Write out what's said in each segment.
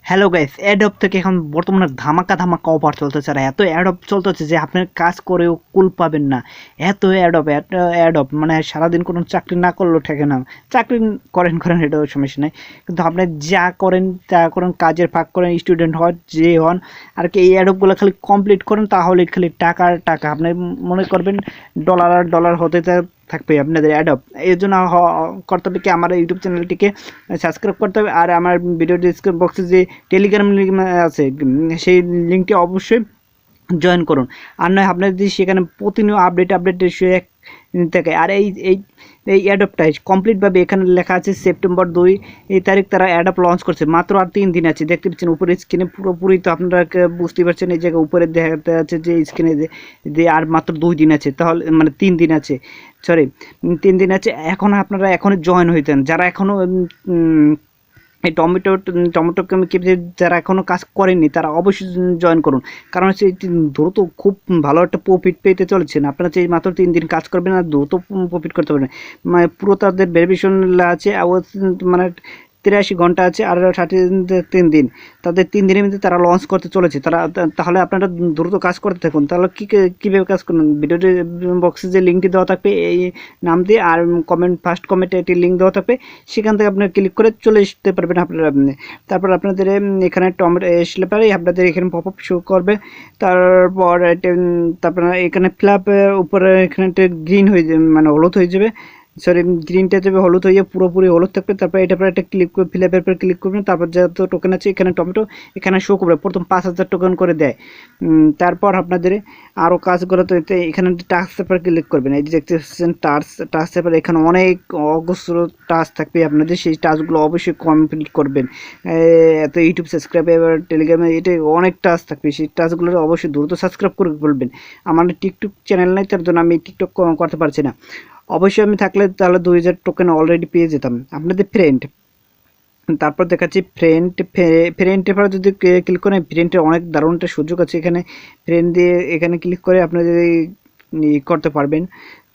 Hello guys, Adobe থেকে এখন বর্তমানে ধামাকা ধামাকা অফার চলতেছে। আর এত অ্যাডব চলতেছে যে আপনার কাজ করেও কুল পাবেন না। এত অ্যাডব মানে সারাদিন কোনো চাকরি না করলেও ঠেকে না। চাকরি করেন এটাও সমস্যা নেই, কিন্তু আপনি যা করেন কাজের ফাঁক করেন, স্টুডেন্ট হন যে হন আর কি, এই অ্যাডবগুলো খালি কমপ্লিট করেন, তাহলে খালি টাকা আর টাকা। আপনি মনে করবেন ডলার আর ডলার হতে থাকবে আপনাদের অ্যাডব। এর জন্য করতে হবে কি, আমার ইউটিউব চ্যানেলটিকে সাবস্ক্রাইব করতে হবে, আর আমার ভিডিও ডিসক্রিপশন বক্সে যে টেলিগ্রাম লিঙ্ক আছে সেই লিঙ্কটি অবশ্যই জয়েন করুন। আর নয় আপনার যদি সেখানে প্রতিনিয়ত আপডেট থাকে। আর এই এই এই অ্যাডপটা কমপ্লিটভাবে এখানে লেখা আছে সেপ্টেম্বর 2 এই তারিখ তারা অ্যাডপ লঞ্চ করছে। মাত্র আর 3 দিন আছে। দেখতে পাচ্ছেন উপরে স্ক্রিনে পুরোপুরি, তো আপনারা বুঝতে পারছেন এই জায়গায় উপরে দেখা যাচ্ছে যে স্ক্রিনে যে আর মাত্র 2 দিন আছে, তাহলে মানে 3 দিন আছে, সরি 3 দিন আছে। এখন আপনারা এখনই জয়েন হইতেন যারা এখনও এই টমেটো কেমিকে যারা এখনও কাজ করেননি তারা অবশ্যই জয়েন করুন। কারণ হচ্ছে দ্রুত খুব ভালো একটা প্রফিট পেতে চলেছেন। আপনারা যে মাত্র 3 দিন কাজ করবেন আর দ্রুত প্রফিট করতে পারবেন। মানে পুরো তাদের ভেরিফিকেশন আছে, মানে 83 ঘন্টা আছে আর 3 দিন, তাদের 3 দিনের মধ্যে তারা লঞ্চ করতে চলেছে। তাহলে আপনারা দ্রুত কাজ করতে থাকুন। তাহলে কীভাবে কাজ করুন, ভিডিওটি বক্সে যে লিঙ্কটি দেওয়া থাকবে এই নাম দিয়ে, আর ফার্স্ট কমেন্টে একটি লিঙ্ক দেওয়া থাকবে, সেখান থেকে আপনারা ক্লিক করে চলে আসতে পারবেন আপনারা। তারপর আপনাদের এখানে টমেটো আসলে পারে আপনাদের এখানে পপ আপ শো করবে। তারপর এখানে ফ্ল্যাপ উপরে এখানে গ্রিন হয়ে যাবে, মানে হলুদ হয়ে যাবে, সরি গ্রিনটা যাবে হলুদ হয়ে পুরোপুরি হলুদ থাকবে। তারপর এটার পর একটা ক্লিক করে ফিল-আপের পর ক্লিক করবেন। তারপর যত টোকেন আছে এখানে টমেটো এখানে শো করবে, প্রথম 5000 টোকেন করে দেয়। তারপর আপনাদের আরও কাজগুলো তো এখানে টাস্কের পর ক্লিক করবেন। এই যে দেখতে পাচ্ছেন টাস্কের পর এখানে অনেক অজস্র টাস্ক থাকবে আপনাদের, সেই টাস্কগুলো অবশ্যই কমপ্লিট করবেন। এত ইউটিউব সাবস্ক্রাইবার, টেলিগ্রামে এটা অনেক টাস্ক থাকবে, সেই টাস্কগুলো অবশ্যই দ্রুত সাবস্ক্রাইব করে বলবেন। আমার টিকটক চ্যানেল নাই, তার জন্য আমি টিকটক করতে পারছি না। অবশ্যই আমি থাকলে তাহলে 2000 টোকেন অলরেডি পেয়ে যেতাম। আপনাদের ফ্রেন্ড, তারপর দেখাচ্ছি ফ্রেন্ডের পরে যদি ক্লিক করেন, ফ্রেন্ডের অনেক দারুণ একটা সুযোগ আছে এখানে। ফ্রেন্ড দিয়ে এখানে ক্লিক করে আপনাদের করতে পারবেন।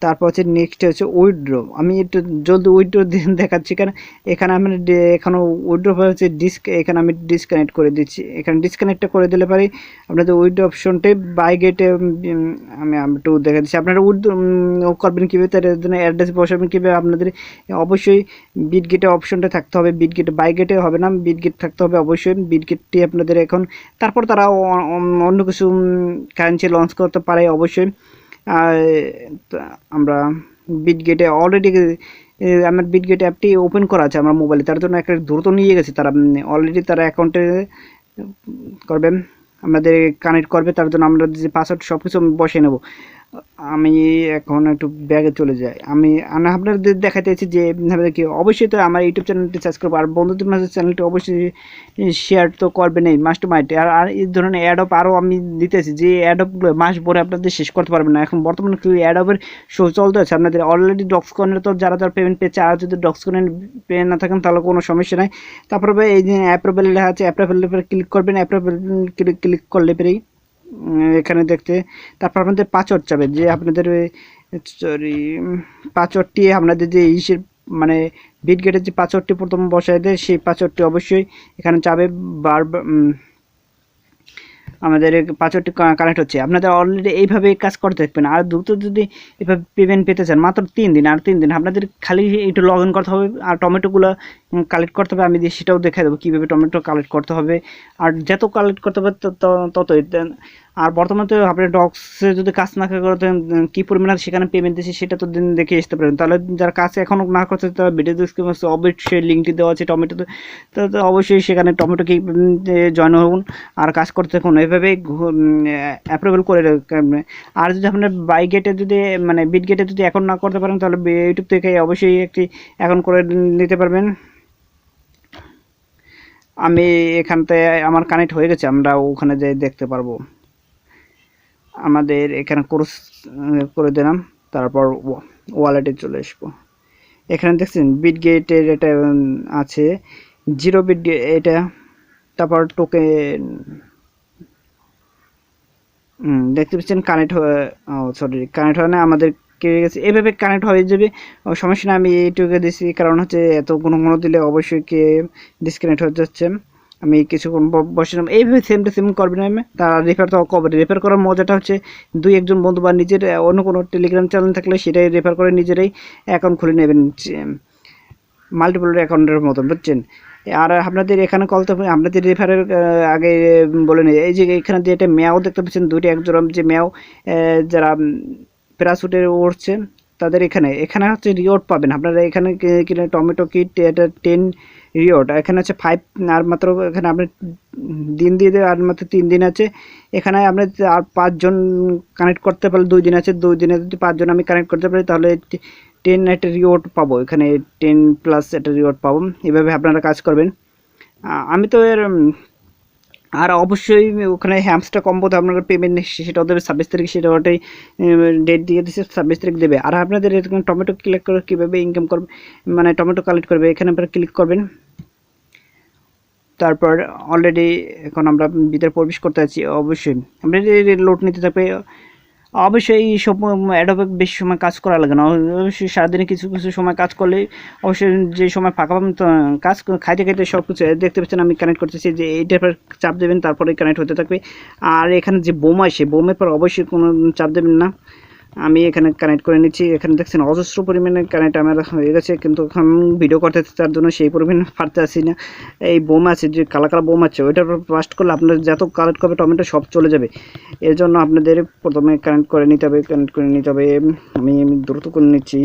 তারপর হচ্ছে নেক্সট হচ্ছে উইথড্র। আমি একটু জলদি উইথড্র দেখাচ্ছি, কারণ এখানে আমি এখানেও উইথড্র হচ্ছে এখানে আমি ডিসকানেক্ট করে দিচ্ছি। এখানে ডিসকানেক্টটা করে দিলে পারি আপনাদের উইথড্র অপশনটাই বাই গেটে আমি একটু দেখা দিচ্ছি। আপনারা উইথড্র করবেন কীভাবে, তার জন্য অ্যাড্রেস বসাবেন কীভাবে, আপনাদের অবশ্যই বিটগেটে অপশনটা থাকতে হবে। বিটগেটে বাই গেটে হবে না, বিটগেট থাকতে হবে অবশ্যই। বিটগেটটি আপনাদের এখন, তারপর তারা অন্য কিছু কারেন্সি লঞ্চ করতে পারে অবশ্যই। আমরা বিটগেটে অলরেডি আমার বিটগেট অ্যাপটি ওপেন করা আছে আমার মোবাইলে, তার জন্য একটা দ্রুত নিয়ে গেছে তারা অলরেডি, তারা অ্যাকাউন্টে করবেন আমাদের কানেক্ট করবে। তার জন্য আমরা যে পাসওয়ার্ড সব কিছু বসিয়ে নেব। আমি এখন একটু ব্যাগে চলে যাই। আমি আপনাদের দেখাতে চাইছি যে কি, অবশ্যই তো আমার ইউটিউব চ্যানেলটি সাবস্ক্রাইব আর বন্ধুদের মাঝে চ্যানেলটি অবশ্যই শেয়ার তো করবেন, এই মাস্ট মাইট। আর এই ধরনের অ্যাডপ আরও আমি দিতেছি, যে অ্যাডপগুলো মাস ভরে আপনাদের শেষ করতে পারবেন না। এখন বর্তমানে কি অ্যাডপের শো চলতে আছে আপনাদের অলরেডি। ডক্সকনের তো যারা পেমেন্ট পেয়েছে, আর যদি ডক্সকনের পেয়ে না থাকেন তাহলে কোনো সমস্যা নাই। তারপরে এই যে অ্যাপ্রুভেল লেখা আছে, অ্যাপ্রুভেলের উপরে ক্লিক করবেন। অ্যাপ্রুভেল ক্লিক করলে পরেই এখানে দেখতে, তারপর আপনাদের পাসওয়ার্ড চাবে, যে আপনাদের সরি পাসওয়ার্ডটি আপনাদের যে ইসের মানে বিটগেটের যে পাসওয়ার্ডটি প্রথম বসায় দেয়, সেই পাসওয়ার্ডটি অবশ্যই এখানে চাবে। বারবার আমাদের পাসওয়ার্ডটি কানেক্ট হচ্ছে। আপনাদের অলরেডি এইভাবে কাজ করতে থাকবেন। আর দ্রুত যদি এভাবে পেমেন্ট পেতে চান, মাত্র 3 দিন, আর 3 দিন আপনাদের খালি একটু লগ ইন করতে হবে আর টমেটোগুলো কালেক্ট করতে হবে। আমি সেটাও দেখাই দেবো কীভাবে টমেটো কালেক্ট করতে হবে। আর যত কালেক্ট করতে হবে ততই। আর বর্তমানে তো আপনার ডক্সে যদি কাজ না করতে কী পরিমাণে সেখানে পেমেন্ট দিচ্ছে সেটা তো দিন দেখে আসতে পারেন। তাহলে যারা কাজ এখনও না করছে তারা ভিডিও ডিসক্রিপশনে অবশ্যই লিঙ্কটি দেওয়া আছে টমেটোতে, তো অবশ্যই সেখানে টমেটোকে জয়েন হন আর কাজ করতে থাকুন। এভাবেই অ্যাপ্রুভেল করে রাখবেন। আর যদি আপনার বাই গেটে যদি মানে বিট গেটে যদি এখন না করতে পারেন, তাহলে ইউটিউব থেকে অবশ্যই একটি এখন করে নিতে পারবেন। আমি এখানতে আমার কানেক্ট হয়ে গেছে, আমরা ওখানে যেয়ে দেখতে পারবো। আমাদের এখানে কোর্স করে দিলাম, তারপর ওয়ালেটে চলে আসবো। এখানে দেখছেন বিটগেটের এটা আছে 0 বিট এটা, তারপর টোকেন দেখতে পাচ্ছেন কানেক্ট কানেক্ট হয় না, আমাদের কে গেছে। এভাবে কানেক্ট হয়ে যাবে, সমস্যা না। আমি এইটুকু দিচ্ছি, কারণ হচ্ছে এত কোনো দিলে অবশ্যই কে ডিসকানেক্ট হয়ে যাচ্ছে। আমি কিছুক্ষণ বসলাম, এইভাবে সেম টু সেম করবেন। আমি তার রেফার তো কবে রেফার করার মজাটা হচ্ছে দুই একজন বন্ধু বা নিজের অন্য কোনো টেলিগ্রাম চ্যানেল থাকলে সেটাই রেফার করে নিজেরাই অ্যাকাউন্ট খুলে নেবেন, মাল্টিপল অ্যাকাউন্টের মতন, বুঝছেন। আর আপনাদের এখানে কল তো আপনাদের রেফারের আগে বলে নিই, এই যে এখানে যে একটা ম্যাও দেখতে পাচ্ছেন দুইটা একজোড়া যে ম্যাও যারা প্যারাশুটে উঠছেন তাদের এখানে হচ্ছে রিওয়ার্ড পাবেন আপনারা। এখানে কিনে টমেটো কিট এটা 10 রিওয়ার্ড, এখানে হচ্ছে 5 আর মাত্র এখানে আপনি দিন দিয়ে দেবে আর মাত্র 3 দিন আছে। এখানে আপনি আর 5 জন কানেক্ট করতে পারলে 2 দিন আছে, 2 দিনে যদি 5 জন আমি কানেক্ট করতে পারি তাহলে 10 একটা রিওয়ার্ড পাবো, এখানে 10 প্লাস একটা রিওয়ার্ড পাবো। এভাবে আপনারা কাজ করবেন। আমি তো এর আর অবশ্যই ওখানে হ্যামস্টার কম্বোতে আপনারা পেমেন্ট সেটাও দেবে 26 তারিখ, সেটা ওটাই ডেট দিয়ে দিচ্ছে 26 তারিখ দেবে। আর আপনাদের এরকম টমেটো কালেক্ট করে কীভাবে ইনকাম করবে, মানে টমেটো কালেক্ট করবে, এখানে আপনারা ক্লিক করবেন। তারপর অলরেডি এখন আমরা ভিতরে প্রবেশ করতে যাচ্ছি। অবশ্যই আপনাদের লোড নিতে থাকবে। অবশ্যই এই সব অ্যাডোবে বেশি সময় কাজ করা লাগে না, অবশ্যই সারাদিনে কিছু কিছু সময় কাজ করলে অবশ্যই যে সময় ফাঁকা পাবেন তো কাজ খাইতে খাইতে সব কিছু দেখতে পাচ্ছেন। আমি কানেক্ট করতেছি যে এইটার পর চাপ দেবেন তারপরে কানেক্ট হতে থাকবে। আর এখানে যে বোমা আসে বোমের পর অবশ্যই কোনো চাপ দেবেন না। আমি এখানে কানেক্ট করে নিচ্ছি, এখানে দেখছেন অজস্র পরিমাণে কানেক্ট আমার হয়ে গেছে, কিন্তু এখন ভিডিও করতে তার জন্য সেই পরিমাণে পারতে আসি না। এই বোম আছে যে কালা কালা বোম আছে ওইটার ফাস্ট করলে আপনার যত কালেক্ট করবে টমেটো সব চলে যাবে। এর জন্য আপনাদের প্রথমে কানেক্ট করে নিতে হবে। আমি দ্রুত করে নিচ্ছি।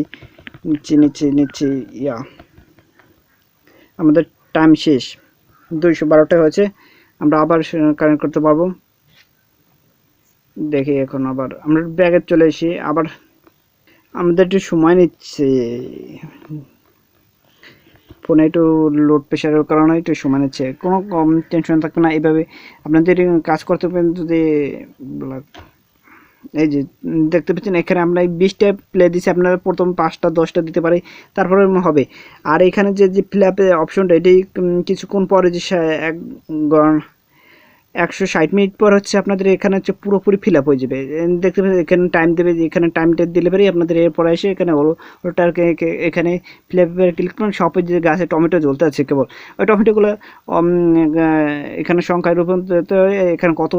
ইয়া আমাদের টাইম শেষ, 212টা হয়েছে, আমরা আবার কানেক্ট করতে পারবো। দেখি এখন আবার আমরা ব্যাগে চলে এসে আবার আমাদের একটু সময় নিচ্ছে, ফোনে একটু লোড প্রেশারের কারণে একটু সময় নিচ্ছে, কোনো কম টেনশন থাকবে না। এইভাবে আপনাদের কাজ করতে পারেন। যদি এই যে দেখতে পাচ্ছেন এখানে আমরা 20টা প্লে দিচ্ছি, আপনারা প্রথম 5টা 10টা দিতে পারে তারপরে হবে। আর এখানে যে ফিল-আপের অপশনটা এটি কিছুক্ষণ পরে যে 160 মিনিট পর হচ্ছে আপনাদের এখানে হচ্ছে পুরোপুরি ফিল আপ হয়ে যাবে। দেখতে পাচ্ছেন এখানে টাইম দেবে, যে এখানে টাইমটা দিলে পরেই আপনাদের এরপর এসে এখানে ওটার এখানে ফিল আপের ক্লিক করুন। সপের যে গাছে টমেটো জ্বলতে আছে কেবল ওই টমেটোগুলো এখানে সংখ্যায় রূপান্তরিত হয়ে এখানে কত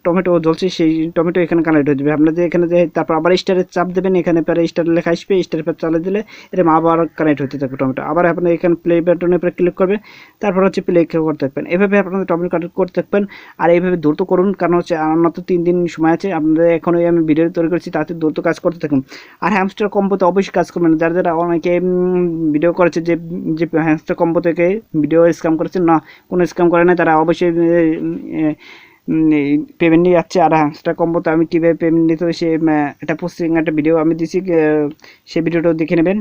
টমেটো জ্বলছে সেই টমেটো এখানে কানেক্ট হয়ে যাবে। আপনাদের এখানে যে তারপর আবার স্টারের চাপ দেবেন, এখানে পরে স্টার লেখা আসবে, স্টারের পর চালিয়ে দিলে এরকম আবার কানেক্ট হতে থাকবে টমেটো। আবার আপনার এখানে প্লে বাটনের উপরে ক্লিক করবে, তারপর হচ্ছে প্লে করতে থাকবেন। এভাবে আপনাদের টমেটো কানেক্ট করতে থাকবেন। আর এইভাবে দ্রুত করুন, কারণ হচ্ছে আমার মাত্র 3 দিন সময় আছে। আপনাদের এখনই আমি ভিডিও তৈরি করেছি, তাতে দ্রুত কাজ করতে থাকুন। আর হ্যামস্টার কম্বোতে অবশ্যই কাজ করবেন। যারা অনেকে ভিডিও করেছে যে হ্যামস্টার কম্বো থেকে ভিডিও স্ক্যাম করেছে, না কোনো স্ক্যাম করে না, তারা অবশ্যই পেমেন্ট নিয়ে যাচ্ছে। আর হ্যামস্টার কম্বোতে আমি কীভাবে পেমেন্ট নিতে হবে সে একটা পোস্টিং একটা ভিডিও আমি দিছি, সেই ভিডিওটাও দেখে নেবেন।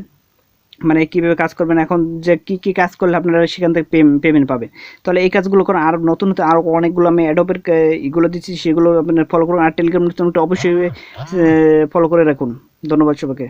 মানে কীভাবে কাজ করবেন, এখন যে কী কাজ করলে আপনারা সেখান থেকে পেমেন্ট পাবেন। তাহলে এই কাজগুলো করেন। আর নতুন আরও অনেকগুলো আমি অ্যাডোবের এগুলো দিচ্ছি, সেগুলো আপনারা ফলো করুন। আর টেলিগ্রাম অবশ্যই ফলো করে রাখুন। ধন্যবাদ সবাইকে।